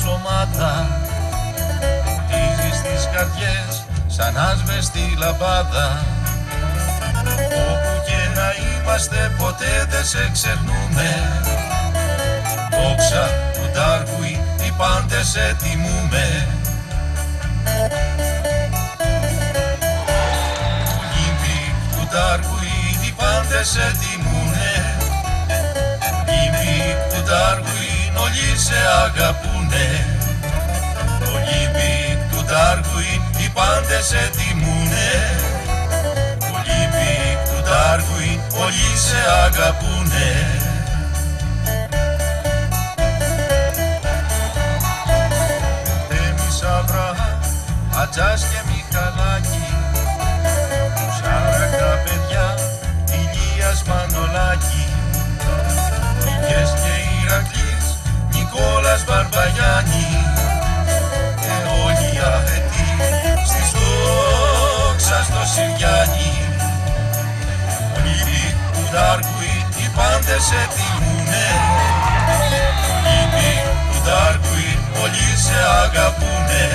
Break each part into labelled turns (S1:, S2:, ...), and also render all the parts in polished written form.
S1: σωμάτα, χτίζει στις καρδιές σαν άσβεστη λαμπάδα. Όπου και να είμαστε ποτέ δεν σε ξεχνούμε, δόξα του Ντάρουιν οι πάντες σε τιμούμε. Ολύμπικ του Ντάρουιν οι πάντες σε τιμούνε, Ολύμπικ του Ντάρουιν όλοι σε αγαπούνε. Ολύμπικ του Ντάρουιν οι πάντες σε τιμούνε, Ολύμπικ του Ντάρουιν όλοι σε αγαπούνε. Ατζάς και Μιχαλάκη, Σάρακα παιδιά, Ηλίας Μανολάκη, Νίκες και Ηρακλής, Νικόλας Μπαρμπαγιάννη, και όλοι οι αετοί στη δόξα στο Συριάννη. Ολύμπικ του Ντάρουιν οι πάντες σε τιμούνε, Ολύμπικ του Ντάρουιν όλοι σε αγαπούνε.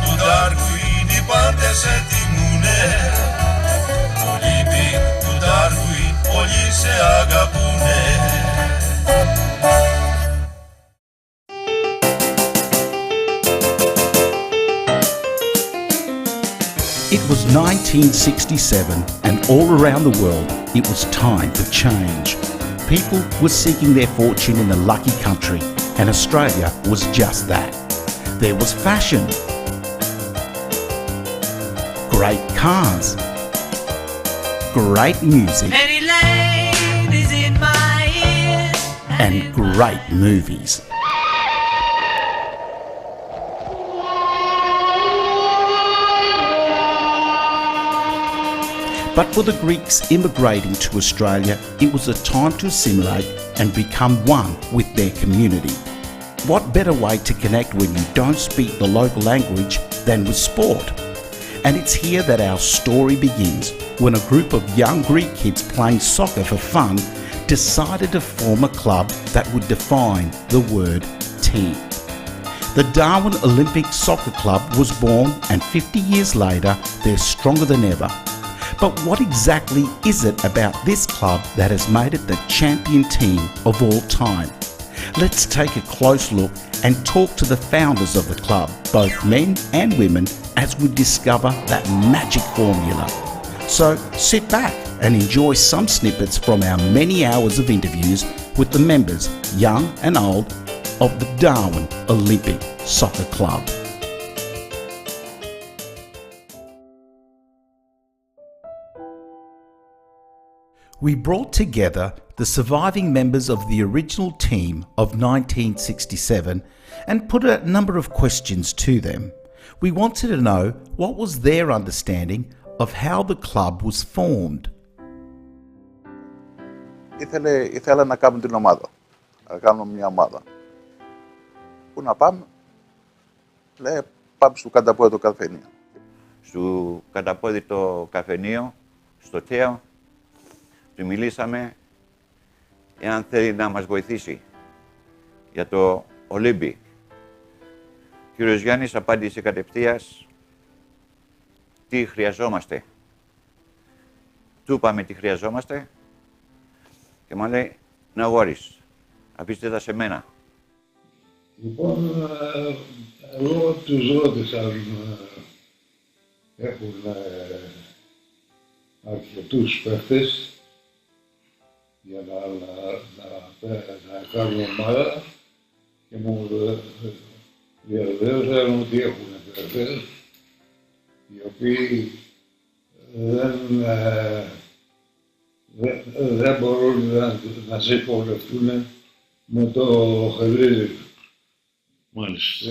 S1: Του Ντάρουιν οι πάντες σε τιμούνε, Ολύμπικ του Ντάρουιν όλοι σε αγαπούνε.
S2: It was 1967 and all around the world it was time for change. People were seeking their fortune in the lucky country and Australia was just that. There was fashion, great cars, great music, and great movies. But for the Greeks immigrating to Australia, it was a time to assimilate and become one with their community. What better way to connect when you don't speak the local language than with sport? And it's here that our story begins, when a group of young Greek kids playing soccer for fun decided to form a club that would define the word team. The Darwin Olympic Soccer Club was born and 50 years later they're stronger than ever. But what exactly is it about this club that has made it the champion team of all time? Let's take a close look and talk to the founders of the club, both men and women, as we discover that magic formula. So sit back and enjoy some snippets from our many hours of interviews with the members, young and old, of the Darwin Olympic Soccer Club. We brought together the surviving members of the original team of 1967 and put a number of questions to them. We wanted to know what was their understanding of how the club was formed.
S3: Ήθελα να κάνουμε την ομάδα, να κάνουμε μια ομάδα. Πού να πάμε? Λέει, πάμε στο Καταπόδι το καφενείο.
S4: Στο Καταπόδι το καφενείο, στο Θέο, του μιλήσαμε εάν θέλει να μας βοηθήσει για το Olympic. Ο κύριος Γιάννης απάντησε κατευθείας τι χρειαζόμαστε. Του είπαμε τι χρειαζόμαστε και μου λέει να worries, αφήστε τα σε μένα.
S5: Λοιπόν, εγώ τους ρώτησα αν έχουν αρκετούς παίχτες για να κάνουν ομάδα και μου διαβεβαίωσαν ότι έχουν παίχτες οι οποίοι δεν μπορούν να συμπορευτούν με το χελίδι. Μάλιστα.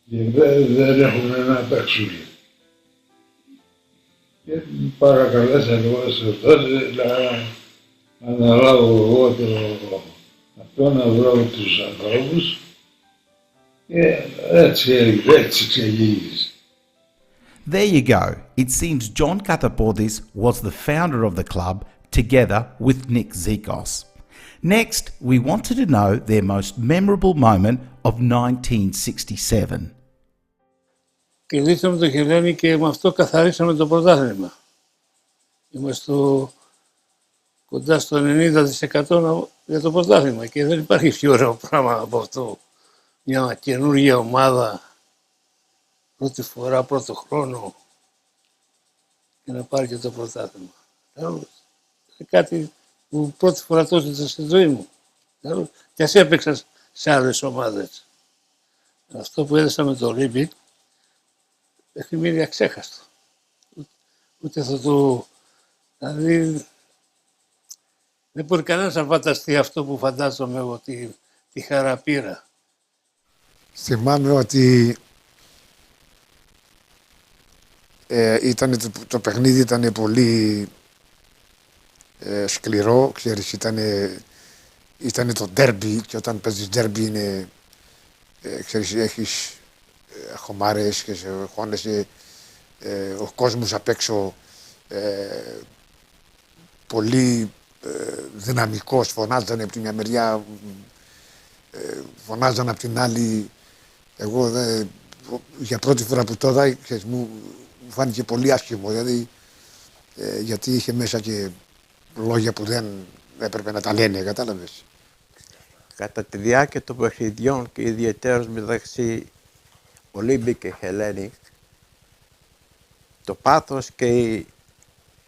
S5: Δεν μπορεί δεν έχουν να παίξουν. Και παρακαλέσαν εγώ να αναλάβω εγώ αυτό, να βρω τους ανθρώπους και έτσι ξεκίνησε.
S2: There you go. It seems John Kathopoulis was the founder of the club together with Niki Gleglakos. Next, we wanted to know their most memorable moment of 1967.
S6: Κερδίσαμε το Χελένη και με αυτό καθαρίσαμε το πρωτάθλημα. Είμαστε κοντά στο 90% για το πρωτάθλημα και δεν υπάρχει πιο ωραίο πράγμα από αυτό. Μια καινούργια ομάδα, πρώτη φορά, πρώτο χρόνο και να πάρει και το πρωτάθλημα. Είναι κάτι που πρώτη φορά το έζησα στη ζωή μου. Και ας έπαιξα σε άλλες ομάδες. Αυτό που έδωσα με το Olympic έχει μείνει αξέχαστο. Ούτε θα το... Δηλαδή, δεν μπορεί κανένας να φανταστεί αυτό που φαντάζομαι εγώ, τη χαρά πήρα.
S5: Θυμάμαι ότι το παιχνίδι ήταν πολύ σκληρό, ξέρεις, ήταν το ντέρμπι και όταν παίζεις ντέρμπι είναι, ξέρεις, έχεις χωμάρες και χώνεσαι, ο κόσμος απ' έξω πολύ δυναμικός, φωνάζανε από τη μια μεριά, φωνάζανε από την άλλη. Εγώ για πρώτη φορά που το είδα, μου φάνηκε πολύ άσχημο, δηλαδή, γιατί είχε μέσα και λόγια που δεν έπρεπε να τα λένε, κατάλαβες.
S7: Κατά τη διάρκεια των παιχνιδιών και ιδιαιτέρως μεταξύ Olympic και Hellenic, το πάθος και η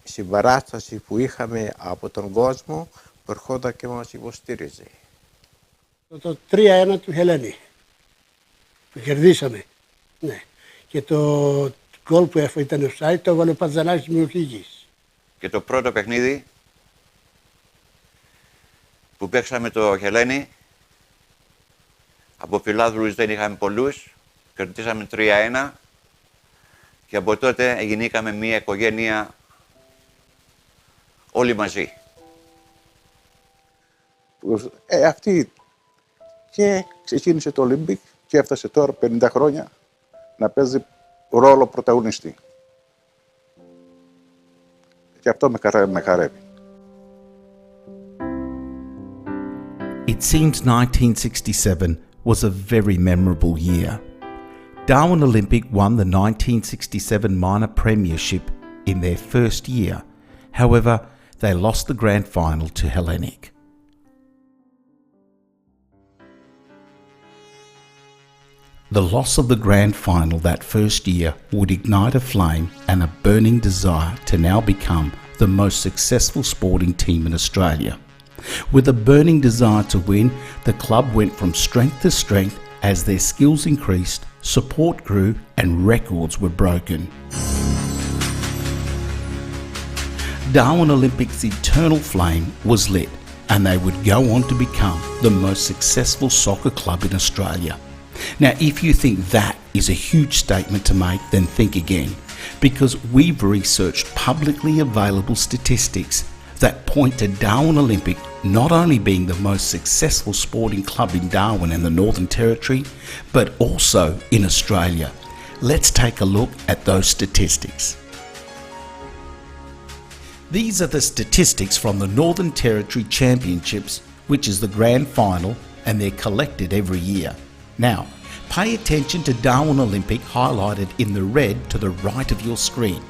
S7: συμπαράσταση που είχαμε από τον κόσμο ερχόταν και μας υποστήριζε.
S8: Το 3-1 του Hellenic που κερδίσαμε. Ναι. Και το γκολ που ήταν offside το έβαλε ο Παζανάκης Μιωχήγης.
S4: Και το πρώτο παιχνίδι που παίξαμε το Hellenic, από φιλάδρους δεν είχαμε πολλούς, κερδίσαμε 3-1 και από τότε γινήκαμε μια οικογένεια όλοι μαζί.
S3: Αυτή και ξεκίνησε το Olympic και έφτασε τώρα 50 χρόνια να παίζει ρόλο πρωταγωνιστή. Και αυτό με χαρεύει.
S2: It seems 1967 was a very memorable year. Darwin Olympic won the 1967 minor premiership in their first year. However, they lost the grand final to Hellenic. The loss of the grand final that first year would ignite a flame and a burning desire to now become the most successful sporting team in Australia. With a burning desire to win, the club went from strength to strength as their skills increased, support grew and records were broken. Darwin Olympic's eternal flame was lit and they would go on to become the most successful soccer club in Australia. Now, if you think that is a huge statement to make, then think again, because we've researched publicly available statistics that point to Darwin Olympic not only being the most successful sporting club in Darwin and the Northern Territory, but also in Australia. Let's take a look at those statistics. These are the statistics from the Northern Territory Championships, which is the grand final, and they're collected every year. Now, pay attention to Darwin Olympic highlighted in the red to the right of your screen.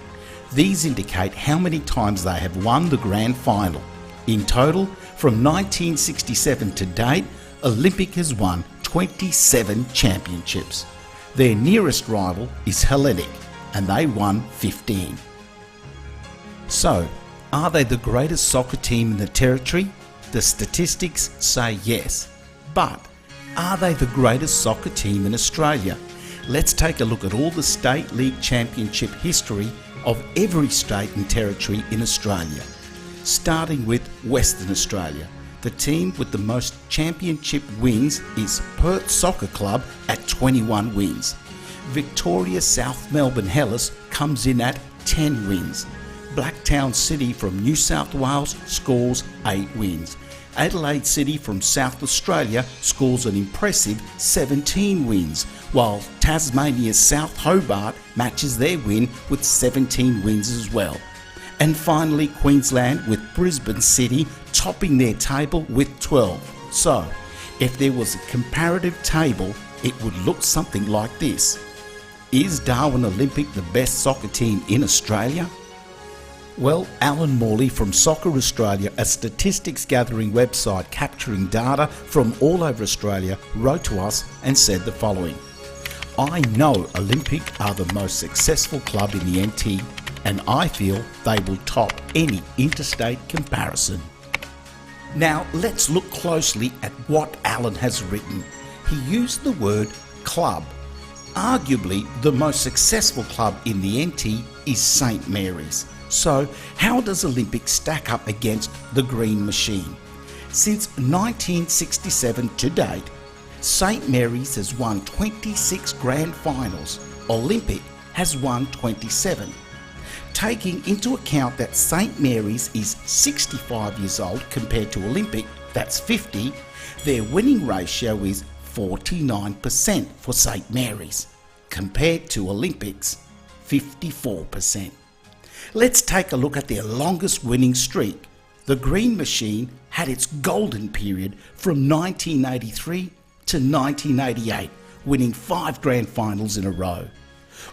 S2: These indicate how many times they have won the grand final. In total, from 1967 to date, Olympic has won 27 championships. Their nearest rival is Hellenic, and they won 15. So, are they the greatest soccer team in the territory? The statistics say yes. But are they the greatest soccer team in Australia? Let's take a look at all the State League Championship history of every state and territory in Australia. Starting with Western Australia. The team with the most championship wins is Perth Soccer Club at 21 wins. Victoria South Melbourne Hilas comes in at 10 wins. Blacktown City from New South Wales scores 8 wins. Adelaide City from South Australia scores an impressive 17 wins, while Tasmania's South Hobart matches their win with 17 wins as well. And finally Queensland with Brisbane City topping their table with 12. So, if there was a comparative table, it would look something like this. Is Darwin Olympic the best soccer team in Australia? Well, Alan Morley from Soccer Australia, a statistics gathering website capturing data from all over Australia, wrote to us and said the following. I know Olympic are the most successful club in the NT, and I feel they will top any interstate comparison. Now let's look closely at what Alan has written. He used the word club. Arguably the most successful club in the NT is St Mary's. So how does Olympic stack up against the Green Machine? Since 1967 to date, St Mary's has won 26 grand finals. Olympic has won 27. Taking into account that St Mary's is 65 years old compared to Olympic, that's 50, their winning ratio is 49% for St Mary's, compared to Olympics, 54%. Let's take a look at their longest winning streak. The Green Machine had its golden period from 1983 to 1988, winning 5 grand finals in a row.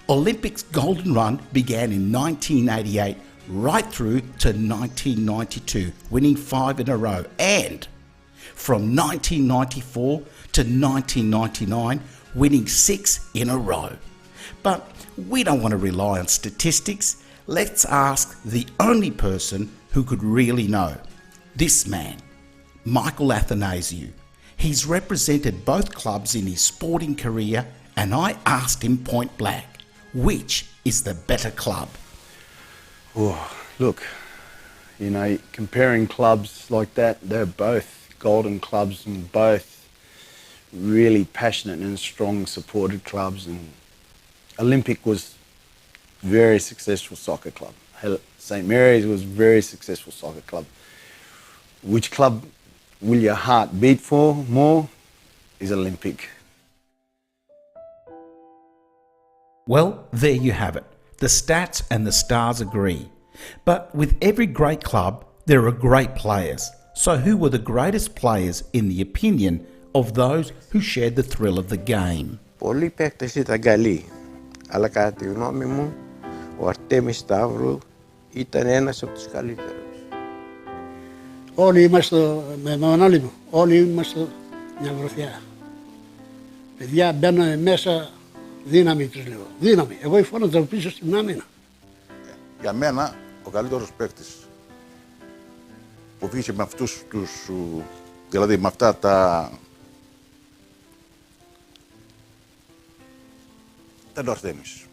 S2: Olympics' golden run began in 1988 right through to 1992, winning 5 in a row, and from 1994 to 1999, winning 6 in a row. But we don't want to rely on statistics. Let's ask the only person who could really know. This man, Michael Athanasiou. He's represented both clubs in his sporting career, and I asked him point blank, which is the better club?
S9: Oh, look, you know, comparing clubs like that, they're both golden clubs and both really passionate and strong supported clubs. And Olympic was very successful soccer club. St Mary's was very successful soccer club. Which club will your heart beat for more is Olympic.
S2: Well, there you have it. The stats and the stars agree. But with every great club, there are great players. So who were the greatest players in the opinion of those who shared the thrill of the game?
S7: Πολλοί παίκτες ήταν καλοί, αλλά κατά τη γνώμη μου, ο Artemis Stavrou ήταν ένας από τους καλύτερους.
S8: Όλοι είμαστε, με μονόλοι μου, όλοι είμαστε μια γροθιά. Παιδιά μπαίνουν μέσα, δύναμη τους λέω, δύναμη. Εγώ φώναζα πίσω στην άμυνα.
S3: Για μένα, ο καλύτερος παίκτης που βγήκε με αυτούς τους, δηλαδή με αυτά τα ήταν ο Artemis.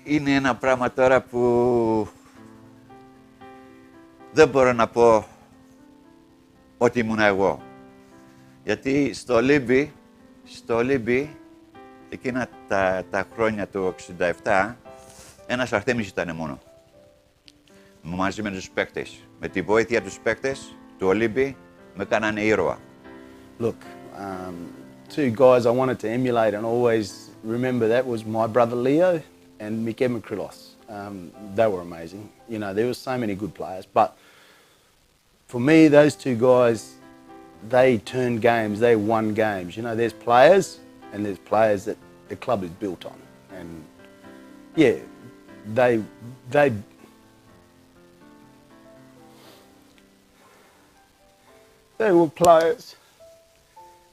S4: Είναι ένα πράγμα τώρα που δεν μπορώ να πω ότι ήμουν εγώ. Γιατί στο Ολύμπι, εκείνα τα χρόνια του 67, ένας Artemis ήταν μόνο. Μαζί με τους παίκτες. Με τη βοήθεια τους παίκτες του Ολύμπι με κάνανε ήρωα.
S9: Look, two guys I wanted to emulate and always remember that was my brother Leo and Niki Gleglakos. They were amazing. You know, there were so many good players, but for me, those two guys, they turned games, they won games. You know, there's players and there's players that the club is built on. And yeah, they were players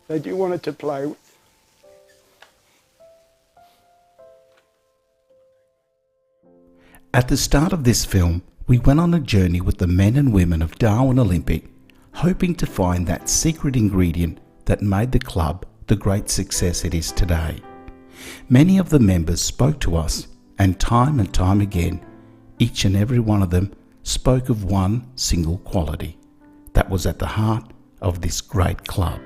S9: that you wanted to play with.
S2: At the start of this film, we went on a journey with the men and women of Darwin Olympic, hoping to find that secret ingredient that made the club the great success it is today. Many of the members spoke to us, and time again, each and every one of them spoke of one single quality that was at the heart of this great club.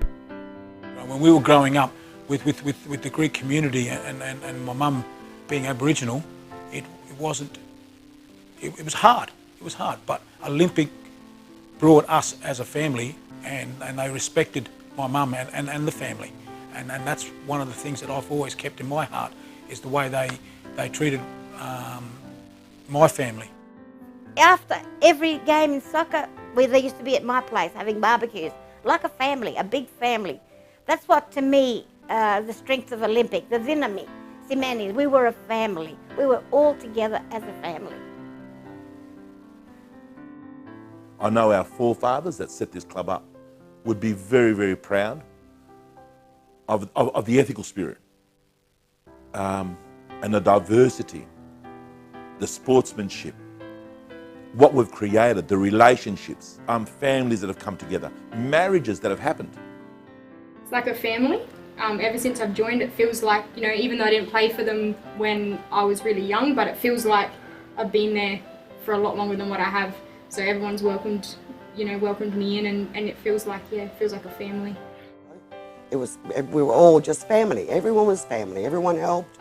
S10: When we were growing up with the Greek community and my mum being Aboriginal, it was hard. It was hard, but Olympic brought us as a family, and they respected my mum and the family, and that's one of the things that I've always kept in my heart, is the way they treated my family.
S11: after every game in soccer, they used to be at my place having barbecues, like a family, a big family. That's what, to me, the strength of Olympic, the dynamic, Simenis, we were a family. We were all together as a family.
S12: I know our forefathers that set this club up would be very, very proud of the ethical spirit and the diversity, the sportsmanship, what we've created, the relationships, families that have come together, marriages that have happened.
S13: It's like a family. Ever since I've joined, it feels like, even though I didn't play for them when I was really young, but it feels like I've been there for a lot longer than what I have. So everyone's welcomed me in, and it feels like, it feels like a family.
S14: We were all just family. Everyone was family. Everyone helped,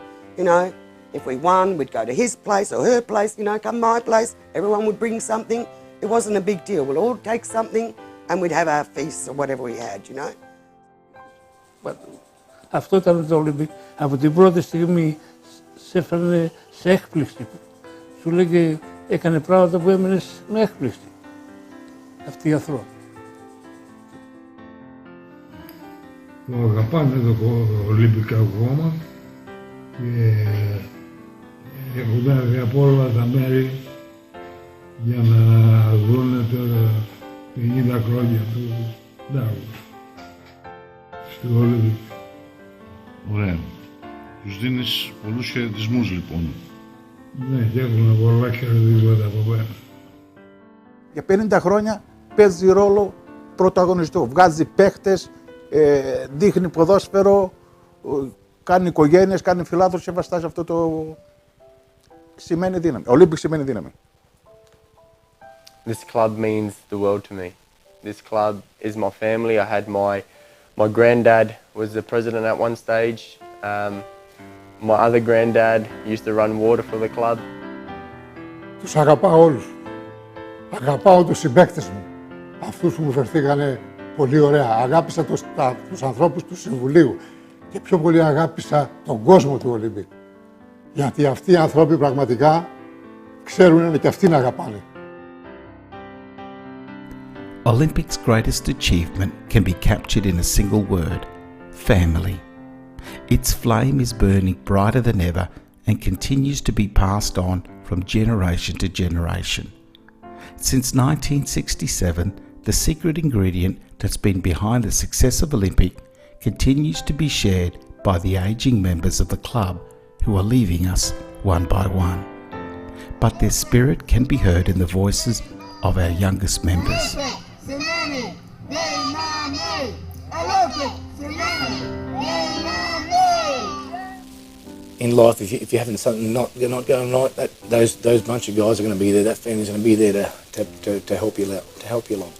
S14: If we won, we'd go to his place or her place, come my place. Everyone would bring something. It wasn't a big deal. We'd all take something and we'd have our feasts or whatever we had,
S6: But αυτό ήταν το Olympic. Από την πρώτη στιγμή σε έφερνε σε έκπληξη. Σου λέγε, έκανε πράγματα που έμενες με έκπληξη. Αυτοί οι άνθρωποι.
S15: Το αγαπάνε το Ολυμπικά κόμμα και έχουν έρθει από όλα τα μέρη για να δουν τα 50 χρόνια του Darwin στη Ολυμπική.
S16: Ωραία. Τους δίνεις πολλούς χαιρετισμούς λοιπόν.
S15: Ναι, και έχουν πολλά χαιρετίσματα από μένα.
S3: Για 50 χρόνια παίζει ρόλο πρωταγωνιστικό. Βγάζει παίχτες, δείχνει ποδόσφαιρο, κάνει οικογένειες, κάνει φιλάθλους και βαστάζει αυτό το σημαίνει δύναμη. Olympic σημαίνει δύναμη.
S17: This club means the world to me. This club is my family. I had my granddad was the president at one stage. My other granddad used to run water for the club.
S5: Τους αγαπάω όλους. Αγαπάω τους συμπαίκτες μου. Αυτούς που μου φερθήκανε πολύ ωραία. Αγάπησα τους ανθρώπους του Συμβουλίου. Και πιο πολύ αγάπησα τον κόσμο του Ολυμπίκ. Γιατί αυτοί οι άνθρωποι πραγματικά ξέρουν και αυτοί να αγαπάνε.
S2: Olympic's greatest achievement can be captured in a single word: family. Its flame is burning brighter than ever and continues to be passed on from generation to generation. Since 1967, the secret ingredient that's been behind the success of Olympic continues to be shared by the ageing members of the club who are leaving us one by one. But their spirit can be heard in the voices of our youngest members.
S18: In life, if you're having something you're not going right, those bunch of guys are going to be there. That family's going to be there to help you out, to help you along.